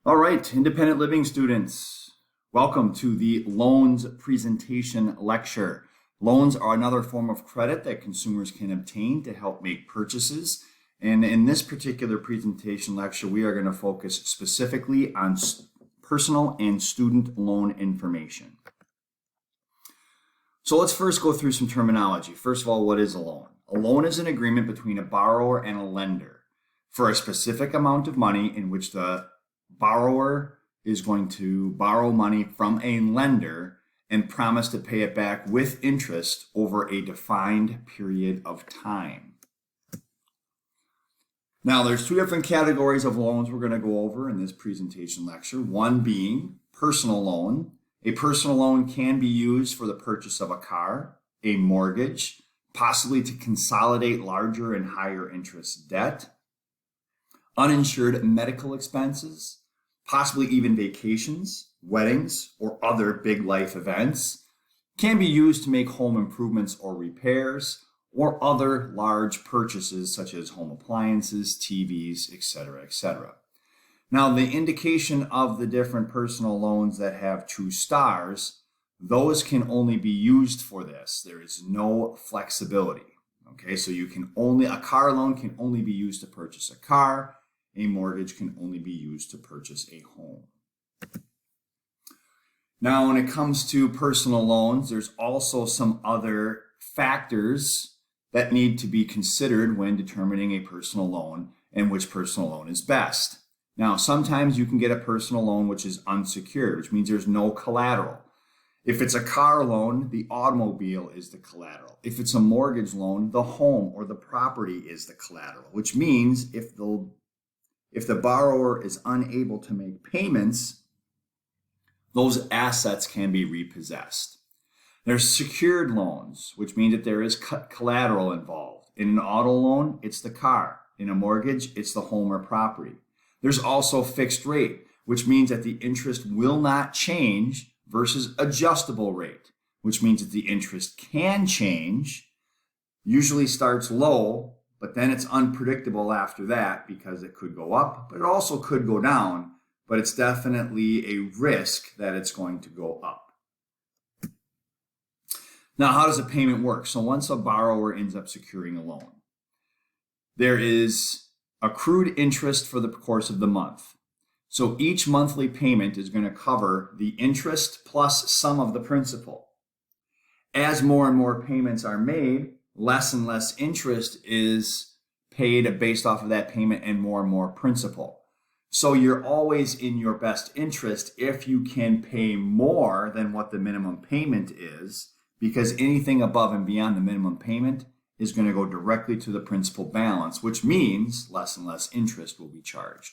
All right, independent living students, welcome to the loans presentation lecture. Loans are another form of credit that consumers can obtain to help make purchases. And in this particular presentation lecture, we are going to focus specifically on personal and student loan information. So let's first go through some terminology. First of all, what is a loan? A loan is an agreement between a borrower and a lender for a specific amount of money in which the borrower is going to borrow money from a lender and promise to pay it back with interest over a defined period of time. Now, there's two different categories of loans we're going to go over in this presentation lecture. One being personal loan. A personal loan can be used for the purchase of a car, a mortgage, possibly to consolidate larger and higher interest debt, uninsured medical expenses, possibly even vacations, weddings, or other big life events, can be used to make home improvements or repairs, or other large purchases such as home appliances, TVs, etc., etc. Now, the indication of the different personal loans that have 2 stars, those can only be used for this. There is no flexibility. Okay, so a car loan can only be used to purchase a car. A mortgage can only be used to purchase a home. Now, when it comes to personal loans, there's also some other factors that need to be considered when determining a personal loan and which personal loan is best. Now, sometimes you can get a personal loan which is unsecured, which means there's no collateral. If it's a car loan, the automobile is the collateral. If it's a mortgage loan, the home or the property is the collateral, which means if the borrower is unable to make payments, those assets can be repossessed. There's secured loans, which means that there is collateral involved. In an auto loan, it's the car. In a mortgage, it's the home or property. There's also fixed rate, which means that the interest will not change versus adjustable rate, which means that the interest can change, usually starts low, but then it's unpredictable after that because it could go up, but it also could go down, but it's definitely a risk that it's going to go up. Now, how does a payment work? So once a borrower ends up securing a loan, there is accrued interest for the course of the month. So each monthly payment is going to cover the interest plus some of the principal. As more and more payments are made, less and less interest is paid based off of that payment and more principal. So you're always in your best interest if you can pay more than what the minimum payment is, because anything above and beyond the minimum payment is going to go directly to the principal balance, which means less and less interest will be charged.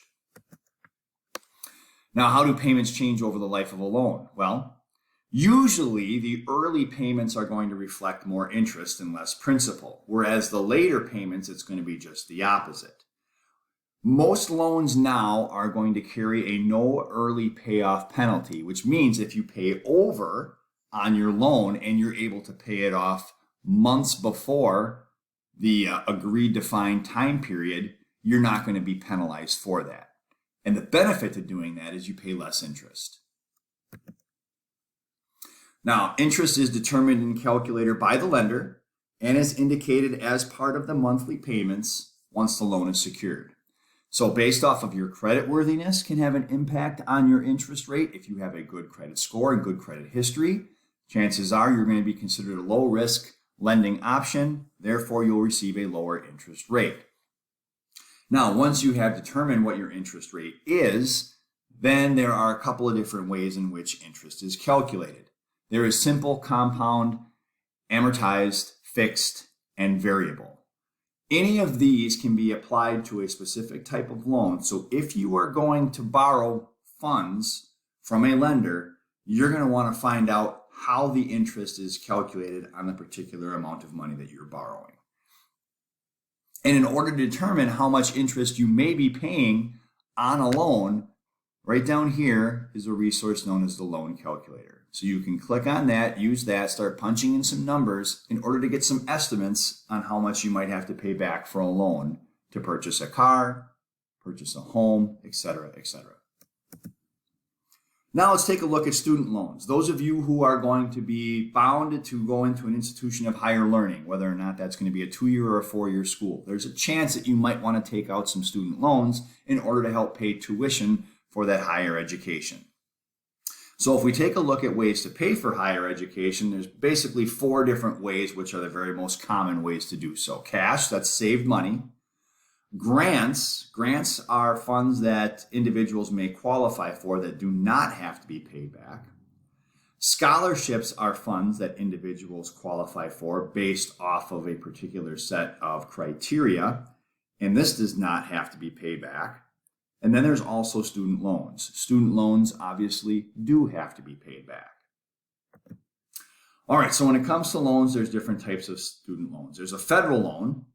Now, how do payments change over the life of a loan? Well, usually the early payments are going to reflect more interest and less principal, whereas the later payments, it's going to be just the opposite. Most loans now are going to carry a no early payoff penalty, which means if you pay over on your loan and you're able to pay it off months before the agreed defined time period, you're not going to be penalized for that. And the benefit to doing that is you pay less interest. Now, interest is determined and calculated by the lender and is indicated as part of the monthly payments once the loan is secured. So based off of your credit worthiness can have an impact on your interest rate. If you have a good credit score and good credit history, chances are you're going to be considered a low risk lending option, therefore you'll receive a lower interest rate. Now, once you have determined what your interest rate is, then there are a couple of different ways in which interest is calculated. There is simple, compound, amortized, fixed, and variable. Any of these can be applied to a specific type of loan. So if you are going to borrow funds from a lender, you're going to want to find out how the interest is calculated on the particular amount of money that you're borrowing. And in order to determine how much interest you may be paying on a loan, right down here is a resource known as the loan calculator. So you can click on that, use that, start punching in some numbers in order to get some estimates on how much you might have to pay back for a loan to purchase a car, purchase a home, etc., etc. Now let's take a look at student loans. Those of you who are going to be bound to go into an institution of higher learning, whether or not that's going to be a 2-year or a 4-year school, there's a chance that you might want to take out some student loans in order to help pay tuition for that higher education. So if we take a look at ways to pay for higher education, there's basically 4 different ways, which are the very most common ways to do so. Cash, that's saved money. Grants are funds that individuals may qualify for that do not have to be paid back. Scholarships are funds that individuals qualify for based off of a particular set of criteria, and this does not have to be paid back. And then there's also student loans. Student loans obviously do have to be paid back. All right, so when it comes to loans, there's different types of student loans. There's a federal loan.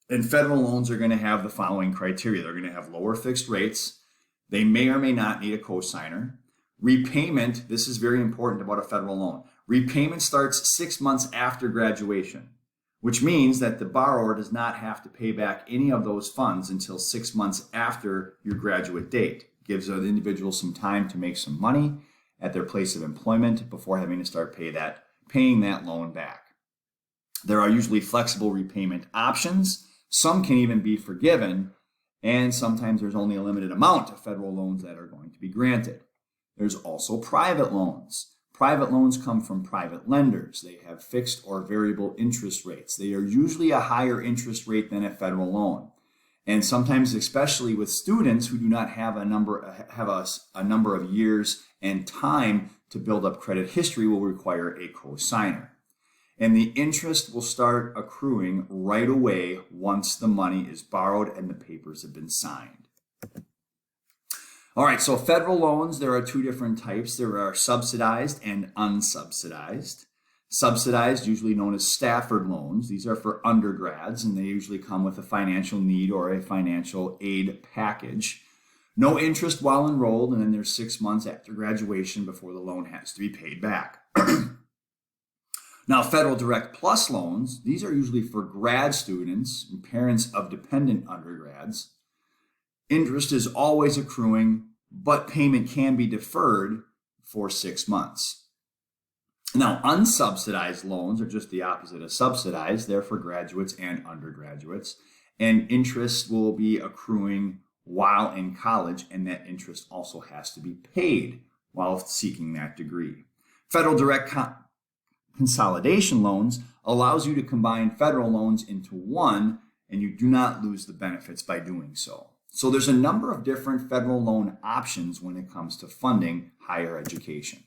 And federal loans are going to have the following criteria. They're going to have lower fixed rates. They may or may not need a cosigner. Repayment, this is very important about a federal loan. Repayment starts 6 months after graduation, which means that the borrower does not have to pay back any of those funds until 6 months after your graduate date. It gives an individual some time to make some money at their place of employment before having to start paying that loan back. There are usually flexible repayment options. Some can even be forgiven, and sometimes there's only a limited amount of federal loans that are going to be granted. There's also private loans. Private loans come from private lenders. They have fixed or variable interest rates. They are usually a higher interest rate than a federal loan. And sometimes, especially with students who do not have a number of years and time to build up credit history, will require a cosigner. And the interest will start accruing right away once the money is borrowed and the papers have been signed. All right, so federal loans, there are 2 different types. There are subsidized and unsubsidized. Subsidized, usually known as Stafford loans. These are for undergrads, and they usually come with a financial need or a financial aid package. No interest while enrolled, and then there's 6 months after graduation before the loan has to be paid back. Now, Federal Direct Plus loans, these are usually for grad students and parents of dependent undergrads. Interest is always accruing, but payment can be deferred for 6 months. Now, unsubsidized loans are just the opposite of subsidized. They're for graduates and undergraduates, and interest will be accruing while in college, and that interest also has to be paid while seeking that degree. Federal Direct Consolidation loans allows you to combine federal loans into one, and you do not lose the benefits by doing so. So there's a number of different federal loan options when it comes to funding higher education.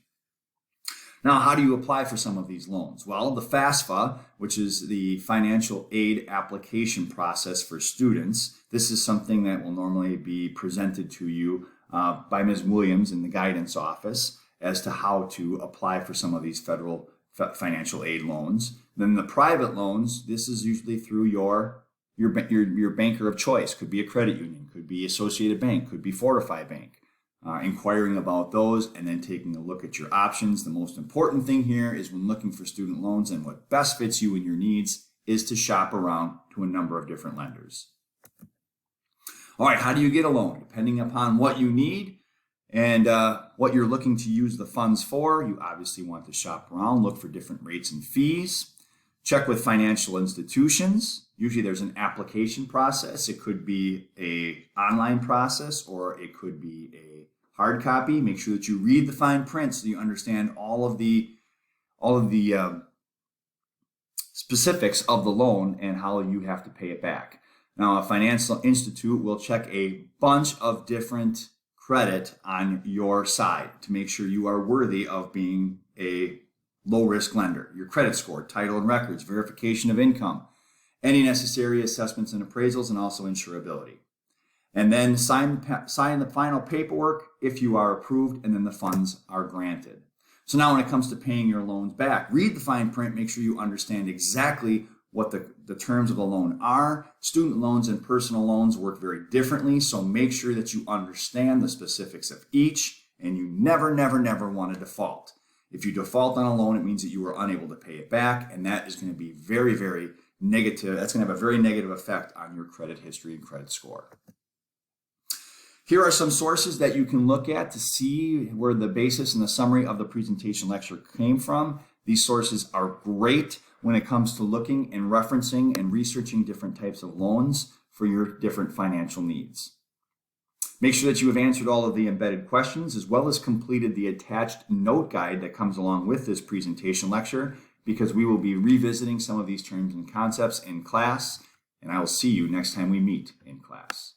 Now, how do you apply for some of these loans? Well, the FAFSA, which is the financial aid application process for students, this is something that will normally be presented to you by Ms. Williams in the guidance office as to how to apply for some of these federal financial aid loans. Then the private loans, this is usually through your banker of choice. Could be a credit union, could be Associated Bank, could be Fortify Bank. Inquiring about those and then taking a look at your options. The most important thing here is when looking for student loans and what best fits you and your needs is to shop around to a number of different lenders. All right, how do you get a loan? Depending upon what you need and what you're looking to use the funds for, you obviously want to shop around, look for different rates and fees, check with financial institutions. Usually there's an application process. It could be an online process or it could be a hard copy. Make sure that you read the fine print so you understand all of the specifics of the loan and how you have to pay it back. Now, a financial institute will check a bunch of different credit on your side to make sure you are worthy of being a low-risk lender. Your credit score, title and records, verification of income, any necessary assessments and appraisals, and also insurability. And then sign the final paperwork if you are approved, and then the funds are granted. So now when it comes to paying your loans back, read the fine print, make sure you understand exactly what the terms of the loan are. Student loans and personal loans work very differently, so make sure that you understand the specifics of each, and you never, never, never want to default. If you default on a loan, it means that you are unable to pay it back, and that is going to be very, very negative. That's going to have a very negative effect on your credit history and credit score. Here are some sources that you can look at to see where the basis and the summary of the presentation lecture came from. These sources are great when it comes to looking and referencing and researching different types of loans for your different financial needs. Make sure that you have answered all of the embedded questions as well as completed the attached note guide that comes along with this presentation lecture, because we will be revisiting some of these terms and concepts in class, and I will see you next time we meet in class.